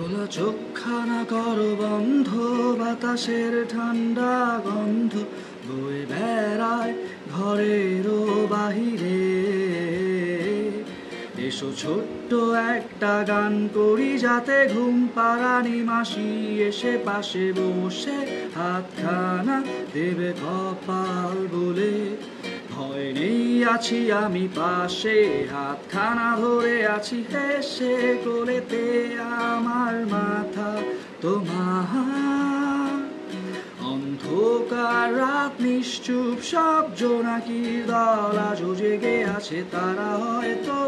খোলা চোখখানা কর বন্ধ, বাতাসের ঠান্ডা গন্ধ বয়ে বেড়ায় ঘরেরও বাহিরে। এসো ছোট্ট একটা গান করি, যাতে ঘুম পাড়ানি মাসি এসে পাশে বসে হাতখানা দেবে কপাল বলে। ভয় নেই, আছি আমি পাশে, হাতখানা ধরে আছি হেসে, কোলেতে আমার মাথা তোমার। অন্ধকার রাত নিশ্চুপ, সব জোনাকির দল আজও জেগে আছে, তারা হয়তো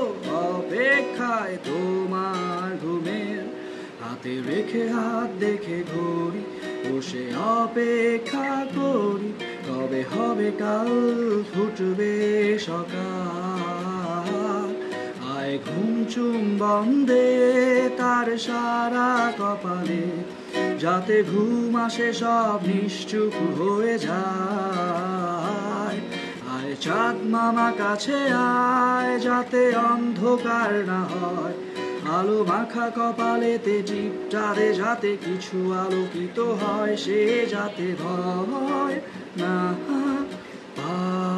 অপেক্ষায় তোমার ঘুমের। হাতে রেখে হাত দেখে ঘড়ি, বসে অপেক্ষা করি, কবে হবে কাল, ফুটবে সকাল। আয় ঘুম চুম বন্দে তার সারা কপালে, যাতে ঘুম আসে সব নিশ্চুপ হয়ে যায়। আয় চাঁদ মামা কাছে আয়, যাতে অন্ধকার না হয়, আলো মাখা কপালেতে টিপটা দে, যাতে কিছু আলোকিত হয়, সে যাতে ভয় না পায়।